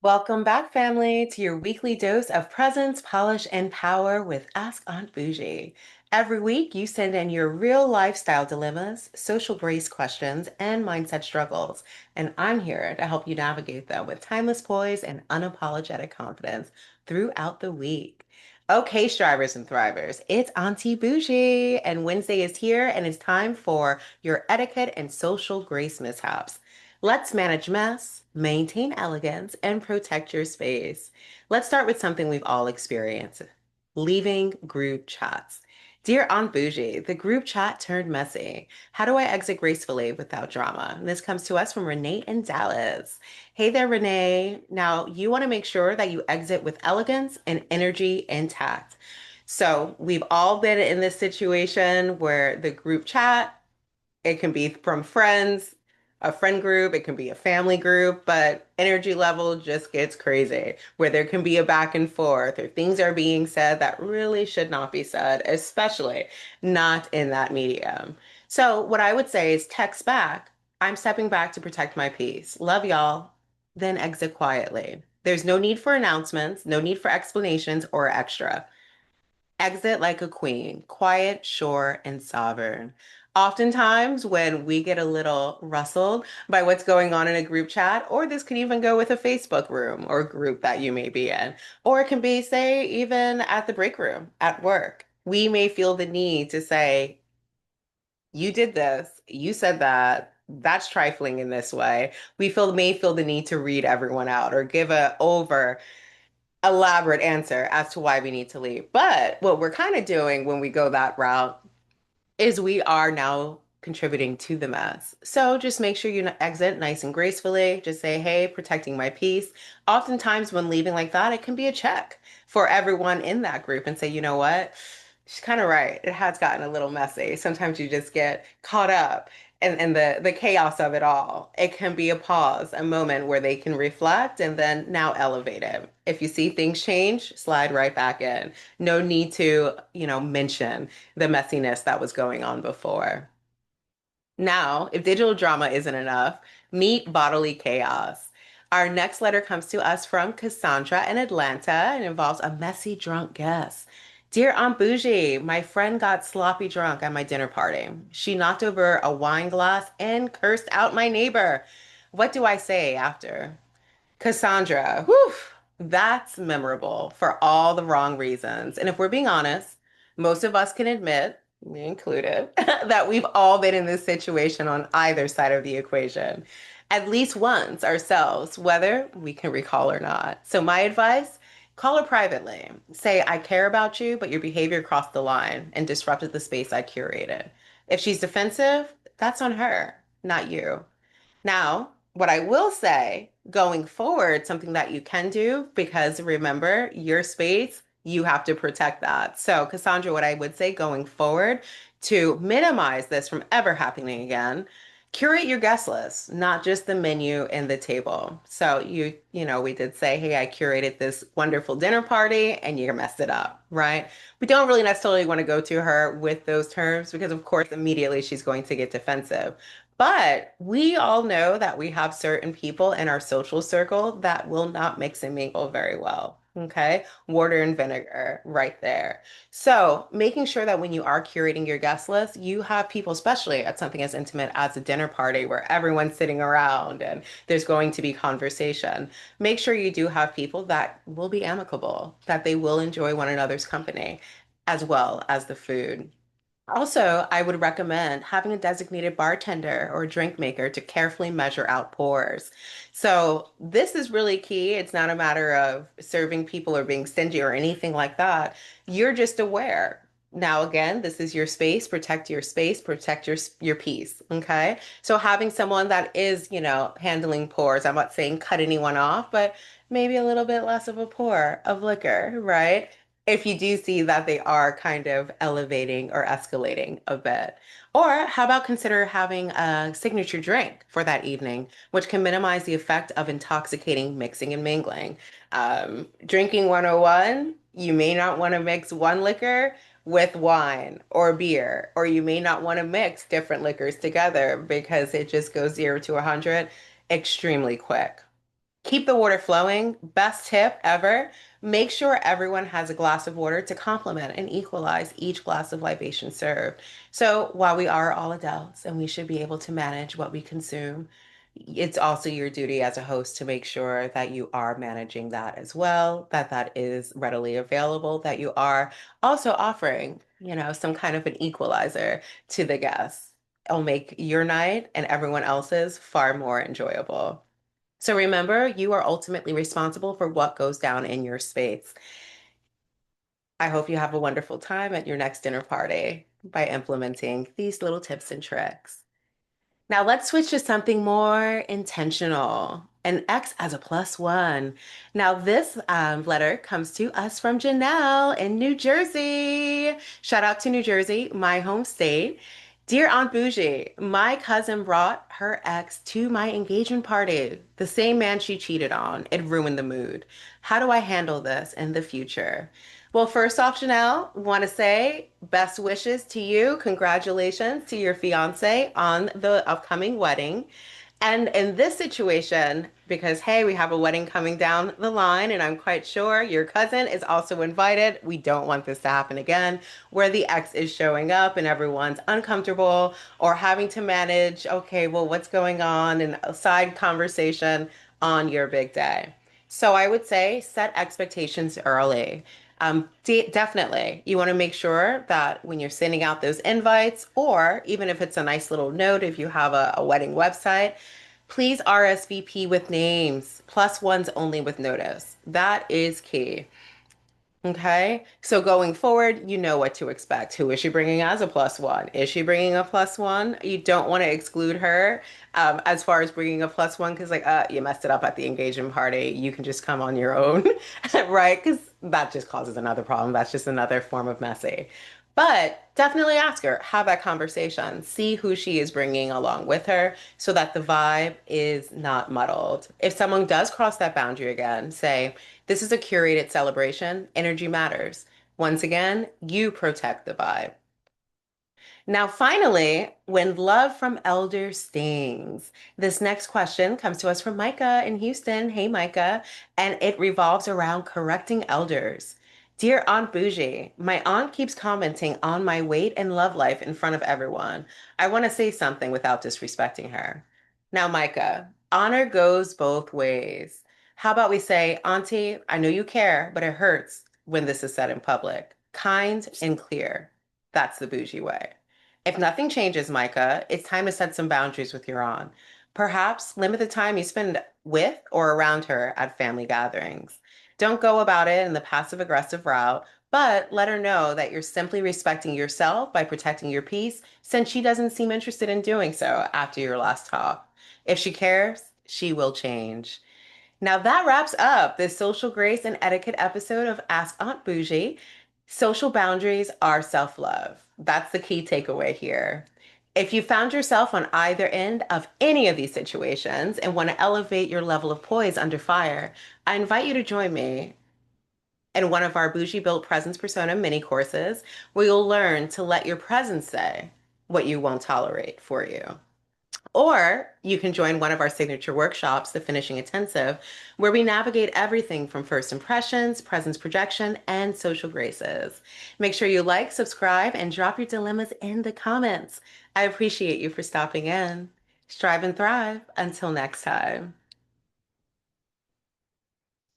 Welcome back, family, to your weekly dose of presence, polish, and power with Ask Aunt Bougie. Every week, you send in your real lifestyle dilemmas, social grace questions, and mindset struggles, and I'm here to help you navigate them with timeless poise and unapologetic confidence throughout the week. Okay, strivers and thrivers, it's Auntie Bougie, and Wednesday is here, and it's time for your etiquette and social grace mishaps. Let's manage mess, maintain elegance, and protect your space. Let's start with something we've all experienced, leaving group chats. Dear Aunt Bougie, the group chat turned messy. How do I exit gracefully without drama? And this comes to us from Renee in Dallas. Hey there, Renee. Now, you want to make sure that you exit with elegance and energy intact. So, we've all been in this situation where the group chat it can be from friends, a friend group, it can be a family group, but energy level just gets crazy where there can be a back and forth or things are being said that really should not be said, especially not in that medium. So, what I would say is text back, I'm stepping back to protect my peace. Love y'all. Then exit quietly. There's no need for announcements, no need for explanations or extra. Exit like a queen, quiet, sure, and sovereign. Oftentimes, when we get a little rustled by what's going on in a group chat, or this could even go with a Facebook room or group that you may be in, or it can be, say, even at the break room at work, we may feel the need to say, you did this, you said that, that's trifling in this way. We may feel the need to read everyone out or give a over elaborate answer as to why we need to leave. But what we're kind of doing when we go that route is we are now contributing to the mess. So just make sure you exit nice and gracefully. Just say, hey, protecting my peace. Oftentimes, when leaving like that, it can be a check for everyone in that group and say, you know what? She's kind of right. It has gotten a little messy. Sometimes you just get caught up in the chaos of it all. It can be a pause, a moment where they can reflect and then now elevate it. If you see things change, slide right back in. No need to, mention the messiness that was going on before. Now, if digital drama isn't enough, meet bodily chaos. Our next letter comes to us from Cassandra in Atlanta and involves a messy drunk guest. Dear Aunt Bougie, my friend got sloppy drunk at my dinner party. She knocked over a wine glass and cursed out my neighbor. What do I say after? Cassandra, whew, that's memorable for all the wrong reasons. And if we're being honest, most of us can admit, me included, that we've all been in this situation on either side of the equation, at least once ourselves, whether we can recall or not. So, my advice, call her privately. Say, I care about you, but your behavior crossed the line and disrupted the space I curated. If she's defensive, that's on her, not you. Now, what I will say going forward, something that you can do, because remember, your space, you have to protect that. So, Cassandra, what I would say going forward to minimize this from ever happening again, curate your guest list, not just the menu and the table. So, we did say, hey, I curated this wonderful dinner party and you messed it up, right? We don't really necessarily want to go to her with those terms because, of course, immediately she's going to get defensive. But we all know that we have certain people in our social circle that will not mix and mingle very well. Okay. Water and vinegar right there. So making sure that when you are curating your guest list, you have people, especially at something as intimate as a dinner party where everyone's sitting around and there's going to be conversation. Make sure you do have people that will be amicable, that they will enjoy one another's company as well as the food. Also, I would recommend having a designated bartender or drink maker to carefully measure out pours. So, this is really key. It's not a matter of serving people or being stingy or anything like that. You're just aware. Now, again, this is your space, protect your peace. Okay. So, having someone that is, handling pours, I'm not saying cut anyone off, but maybe a little bit less of a pour of liquor, right? If you do see that they are kind of elevating or escalating a bit. Or how about consider having a signature drink for that evening, which can minimize the effect of intoxicating mixing and mingling. Drinking 101, you may not want to mix one liquor with wine or beer, or you may not want to mix different liquors together because it just goes 0 to 100 extremely quick. Keep the water flowing. Best tip ever. Make sure everyone has a glass of water to complement and equalize each glass of libation served. So while we are all adults and we should be able to manage what we consume, it's also your duty as a host to make sure that you are managing that as well, that that is readily available, that you are also offering, some kind of an equalizer to the guests. It'll make your night and everyone else's far more enjoyable. So remember, you are ultimately responsible for what goes down in your space. I hope you have a wonderful time at your next dinner party by implementing these little tips and tricks. Now let's switch to something more intentional. An X as a plus one. Now this letter comes to us from Janelle in New Jersey. Shout out to New Jersey, my home state. Dear Aunt Bougie, my cousin brought her ex to my engagement party. The same man she cheated on. It ruined the mood. How do I handle this in the future? Well, first off, Janelle, want to say best wishes to you. Congratulations to your fiance on the upcoming wedding. And in this situation, because hey, we have a wedding coming down the line, and I'm quite sure your cousin is also invited. We don't want this to happen again, where the ex is showing up and everyone's uncomfortable or having to manage, okay, well, what's going on, and a side conversation on your big day. So I would say set expectations early. Definitely, you want to make sure that when you're sending out those invites, or even if it's a nice little note, if you have a wedding website, please RSVP with names, plus ones only with notice. That is key. Okay, so going forward, you know what to expect. Who is she bringing as a plus one? Is she bringing a plus one? You don't want to exclude her as far as bringing a plus one because, like, you messed it up at the engagement party. You can just come on your own, right? Because that just causes another problem. That's just another form of messy. But definitely ask her, have that conversation, see who she is bringing along with her so that the vibe is not muddled. If someone does cross that boundary again, say, this is a curated celebration. Energy matters. Once again, you protect the vibe. Now, finally, when love from elders stings. This next question comes to us from Micah in Houston. Hey, Micah. And it revolves around correcting elders. Dear Aunt Bougie, my aunt keeps commenting on my weight and love life in front of everyone. I want to say something without disrespecting her. Now, Micah, honor goes both ways. How about we say, Auntie, I know you care, but it hurts when this is said in public. Kind and clear. That's the bougie way. If nothing changes, Micah, it's time to set some boundaries with your aunt. Perhaps limit the time you spend with or around her at family gatherings. Don't go about it in the passive aggressive route, but let her know that you're simply respecting yourself by protecting your peace since she doesn't seem interested in doing so after your last talk. If she cares, she will change. Now that wraps up this social grace and etiquette episode of Ask Aunt Bougie. Social boundaries are self-love. That's the key takeaway here. If you found yourself on either end of any of these situations and want to elevate your level of poise under fire, I invite you to join me in one of our Bougie Built Presence Persona mini courses where you'll learn to let your presence say what you won't tolerate for you. Or you can join one of our signature workshops, the Finishing Intensive, where we navigate everything from first impressions, presence projection, and social graces. Make sure you like, subscribe, and drop your dilemmas in the comments. I appreciate you for stopping in. Strive and thrive. Until next time.